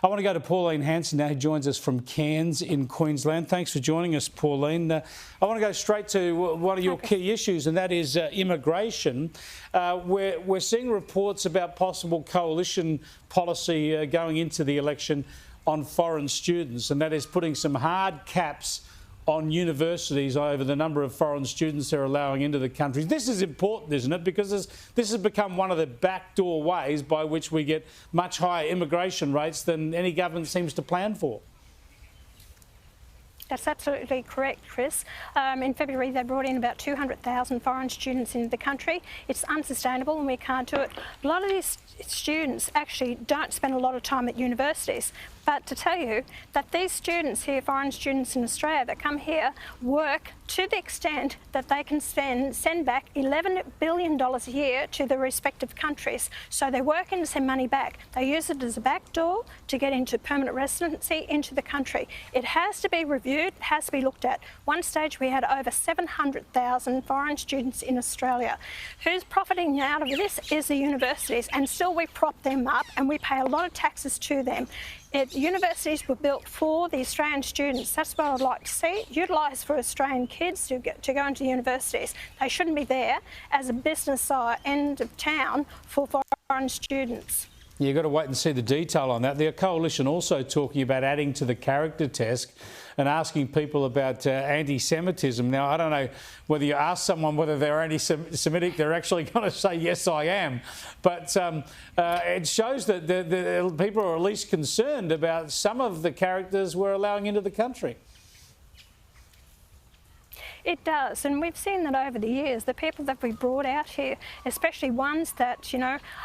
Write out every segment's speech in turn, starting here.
I want to go to Pauline Hanson now, who joins us from Cairns in Queensland. Thanks for joining us, Pauline. I want to go straight to one of your key issues, and that is immigration. We're seeing reports about possible coalition policy going into the election on foreign students, and that is putting some hard caps on universities over the number of foreign students they're allowing into the country. This is important, isn't it? Because this has become one of the backdoor ways by which we get much higher immigration rates than any government seems to plan for. That's absolutely correct, Chris. In February, they brought in about 200,000 foreign students into the country. It's unsustainable and we can't do it. A lot of these students actually don't spend a lot of time at universities. But to tell you that these students here, foreign students in Australia that come here, work to the extent that they can send back $11 billion a year to their respective countries. So they work and send money back. They use it as a backdoor to get into permanent residency into the country. It has to be reviewed, it has to be looked at. One stage we had over 700,000 foreign students in Australia. Who's profiting out of this is the universities, and still we prop them up and we pay a lot of taxes to them. Universities were built for the Australian students. That's what I'd like to see, utilised for Australian kids to go into universities. They shouldn't be there as a business end of town for foreign students. You've got to wait and see the detail on that. The coalition also talking about adding to the character test and asking people about anti-Semitism. Now, I don't know whether you ask someone whether they're anti-Semitic, they're actually going to say, yes, I am. But it shows that the people are at least concerned about some of the characters we're allowing into the country. It does, and we've seen that over the years. The people that we brought out here, especially ones that,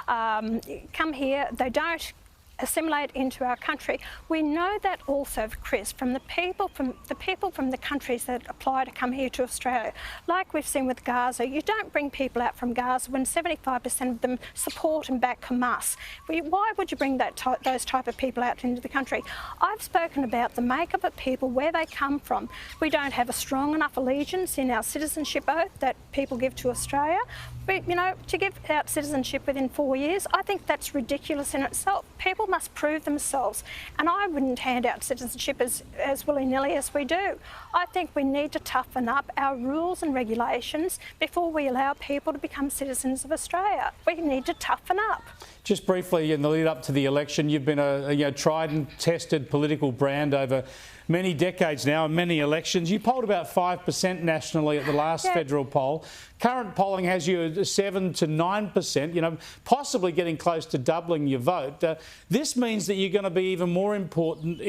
come here, they don't assimilate into our country. We know that also, Chris, from the people from the countries that apply to come here to Australia. Like we've seen with Gaza, you don't bring people out from Gaza when 75% of them support and back Hamas. Why would you bring those type of people out into the country? I've spoken about the makeup of people, where they come from. We don't have a strong enough allegiance in our citizenship oath that people give to Australia. But, to give out citizenship within 4 years, I think that's ridiculous in itself. People must prove themselves, and I wouldn't hand out citizenship as willy-nilly as we do. I think we need to toughen up our rules and regulations before we allow people to become citizens of Australia. We need to toughen up. Just briefly, in the lead up to the election, you've been a tried and tested political brand over many decades now and many elections. You polled about 5% nationally at the last federal poll. Current polling has you at 7 to 9%, possibly getting close to doubling your vote. This means that you're going to be even more important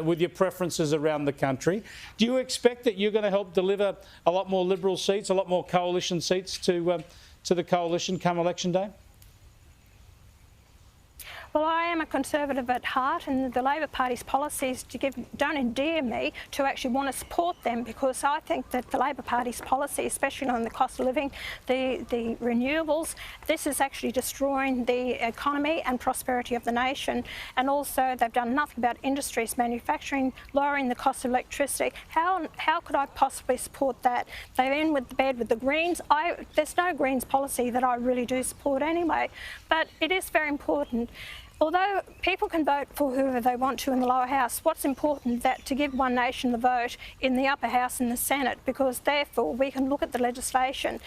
with your preferences around the country. Do you expect that you're going to help deliver a lot more Liberal seats, a lot more coalition seats to the coalition come election day? Well, I am a Conservative at heart, and the Labor Party's policies don't endear me to actually want to support them, because I think that the Labor Party's policy, especially on the cost of living, the renewables, this is actually destroying the economy and prosperity of the nation. And also they've done nothing about industries, manufacturing, lowering the cost of electricity. How could I possibly support that? They're in with the bed with the Greens. There's no Greens policy that I really do support anyway, but it is very important. Although people can vote for whoever they want to in the lower house, what's important is that to give One Nation the vote in the upper house and the Senate, because therefore we can look at the legislation.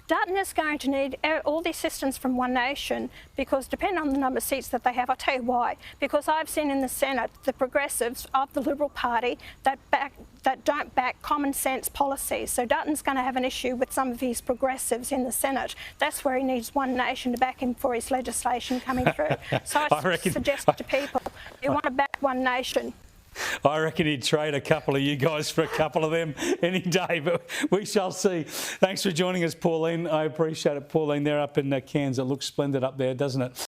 Dutton is going to need all the assistance from One Nation, because depending on the number of seats that they have, I'll tell you why. Because I've seen in the Senate the progressives of the Liberal Party that don't back common sense policies. So Dutton's going to have an issue with some of his progressives in the Senate. That's where he needs One Nation to back him for his legislation coming through. So I suggest to people, you want to back One Nation. I reckon he'd trade a couple of you guys for a couple of them any day, but we shall see. Thanks for joining us, Pauline. I appreciate it, Pauline. They're up in Cairns. It looks splendid up there, doesn't it?